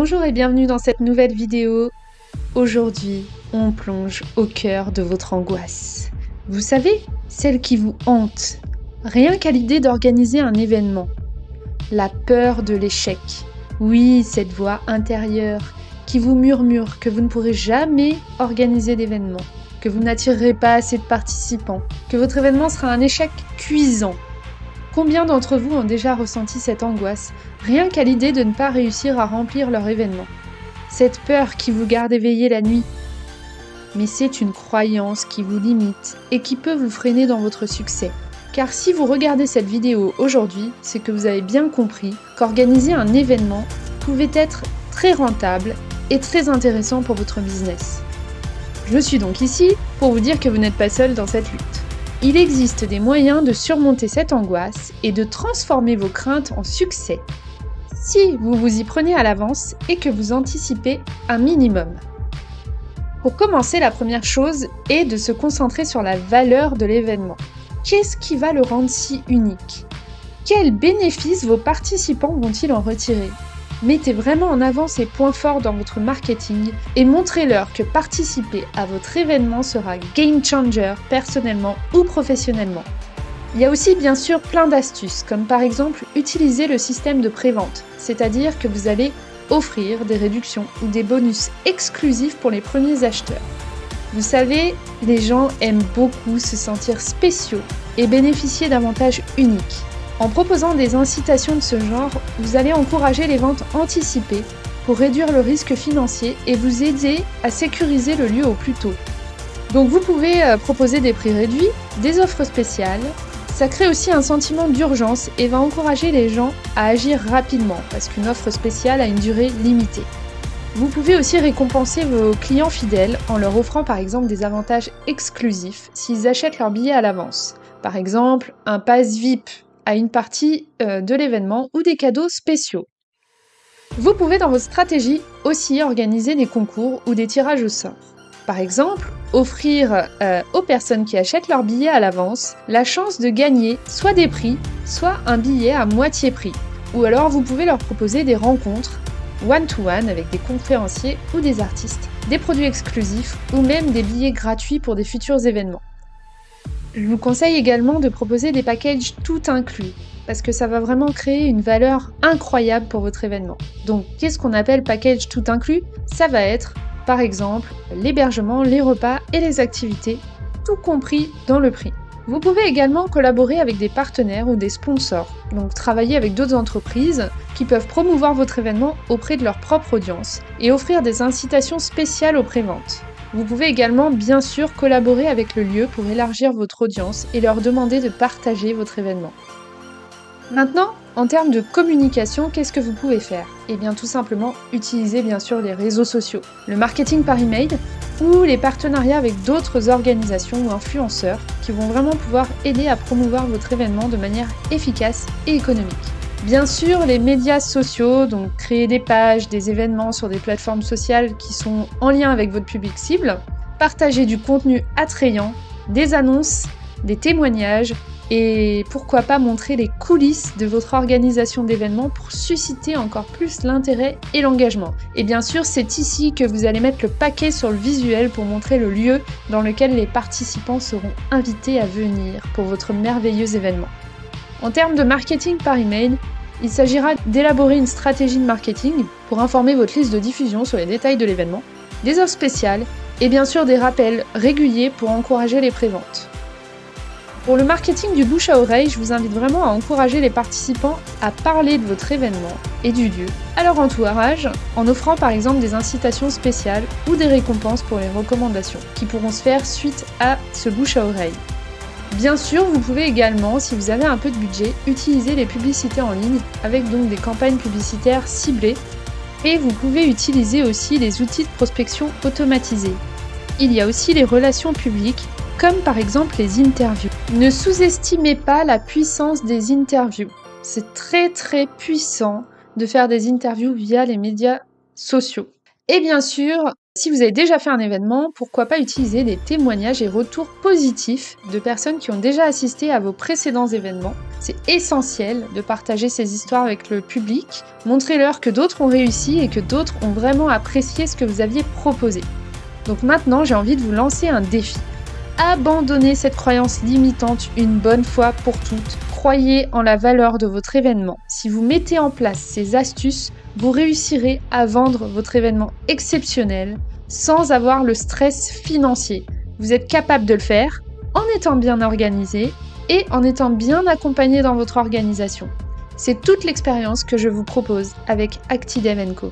Bonjour et bienvenue dans cette nouvelle vidéo. Aujourd'hui, on plonge au cœur de votre angoisse. Vous savez, celle qui vous hante, rien qu'à l'idée d'organiser un événement. La peur de l'échec. Oui, cette voix intérieure qui vous murmure que vous ne pourrez jamais organiser d'événement, que vous n'attirerez pas assez de participants, que votre événement sera un échec cuisant. Combien d'entre vous ont déjà ressenti cette angoisse, rien qu'à l'idée de ne pas réussir à remplir leur événement? Cette peur qui vous garde éveillé la nuit. Mais c'est une croyance qui vous limite et qui peut vous freiner dans votre succès. Car si vous regardez cette vidéo aujourd'hui, c'est que vous avez bien compris qu'organiser un événement pouvait être très rentable et très intéressant pour votre business. Je suis donc ici pour vous dire que vous n'êtes pas seul dans cette lutte. Il existe des moyens de surmonter cette angoisse et de transformer vos craintes en succès si vous vous y prenez à l'avance et que vous anticipez un minimum. Pour commencer, la première chose est de se concentrer sur la valeur de l'événement. Qu'est-ce qui va le rendre si unique? Quels bénéfices vos participants vont-ils en retirer? Mettez vraiment en avant ces points forts dans votre marketing et montrez-leur que participer à votre événement sera game changer personnellement ou professionnellement. Il y a aussi bien sûr plein d'astuces, comme par exemple utiliser le système de prévente, c'est-à-dire que vous allez offrir des réductions ou des bonus exclusifs pour les premiers acheteurs. Vous savez, les gens aiment beaucoup se sentir spéciaux et bénéficier d'avantages uniques. En proposant des incitations de ce genre, vous allez encourager les ventes anticipées pour réduire le risque financier et vous aider à sécuriser le lieu au plus tôt. Donc vous pouvez proposer des prix réduits, des offres spéciales. Ça crée aussi un sentiment d'urgence et va encourager les gens à agir rapidement parce qu'une offre spéciale a une durée limitée. Vous pouvez aussi récompenser vos clients fidèles en leur offrant par exemple des avantages exclusifs s'ils achètent leur billet à l'avance. Par exemple, un pass VIP à une partie de l'événement ou des cadeaux spéciaux. Vous pouvez dans votre stratégie aussi organiser des concours ou des tirages au sort. Par exemple, offrir aux personnes qui achètent leur billet à l'avance la chance de gagner soit des prix, soit un billet à moitié prix. Ou alors vous pouvez leur proposer des rencontres one-to-one avec des conférenciers ou des artistes, des produits exclusifs ou même des billets gratuits pour des futurs événements. Je vous conseille également de proposer des packages tout inclus, parce que ça va vraiment créer une valeur incroyable pour votre événement. Donc, qu'est-ce qu'on appelle package tout inclus? Ça va être, par exemple, l'hébergement, les repas et les activités, tout compris dans le prix. Vous pouvez également collaborer avec des partenaires ou des sponsors, donc travailler avec d'autres entreprises qui peuvent promouvoir votre événement auprès de leur propre audience et offrir des incitations spéciales aux préventes. Vous pouvez également bien sûr collaborer avec le lieu pour élargir votre audience et leur demander de partager votre événement. Maintenant, en termes de communication, qu'est-ce que vous pouvez faire? Eh bien tout simplement utiliser bien sûr les réseaux sociaux, le marketing par email ou les partenariats avec d'autres organisations ou influenceurs qui vont vraiment pouvoir aider à promouvoir votre événement de manière efficace et économique. Bien sûr, les médias sociaux, donc créer des pages, des événements sur des plateformes sociales qui sont en lien avec votre public cible, partager du contenu attrayant, des annonces, des témoignages et pourquoi pas montrer les coulisses de votre organisation d'événements pour susciter encore plus l'intérêt et l'engagement. Et bien sûr, c'est ici que vous allez mettre le paquet sur le visuel pour montrer le lieu dans lequel les participants seront invités à venir pour votre merveilleux événement. En termes de marketing par email, il s'agira d'élaborer une stratégie de marketing pour informer votre liste de diffusion sur les détails de l'événement, des offres spéciales et bien sûr des rappels réguliers pour encourager les préventes. Pour le marketing du bouche à oreille, je vous invite vraiment à encourager les participants à parler de votre événement et du lieu à leur entourage en offrant par exemple des incitations spéciales ou des récompenses pour les recommandations qui pourront se faire suite à ce bouche à oreille. Bien sûr, vous pouvez également, si vous avez un peu de budget, utiliser les publicités en ligne avec donc des campagnes publicitaires ciblées et vous pouvez utiliser aussi les outils de prospection automatisés. Il y a aussi les relations publiques comme par exemple les interviews. Ne sous-estimez pas la puissance des interviews. C'est très très puissant de faire des interviews via les médias sociaux. Et bien sûr, Si vous avez déjà fait un événement, pourquoi pas utiliser des témoignages et retours positifs de personnes qui ont déjà assisté à vos précédents événements. C'est essentiel de partager ces histoires avec le public, montrez-leur que d'autres ont réussi et que d'autres ont vraiment apprécié ce que vous aviez proposé. Donc maintenant, j'ai envie de vous lancer un défi. Abandonnez cette croyance limitante une bonne fois pour toutes. Croyez en la valeur de votre événement. Si vous mettez en place ces astuces, vous réussirez à vendre votre événement exceptionnel sans avoir le stress financier. Vous êtes capable de le faire en étant bien organisé et en étant bien accompagné dans votre organisation. C'est toute l'expérience que je vous propose avec Actidev & Co.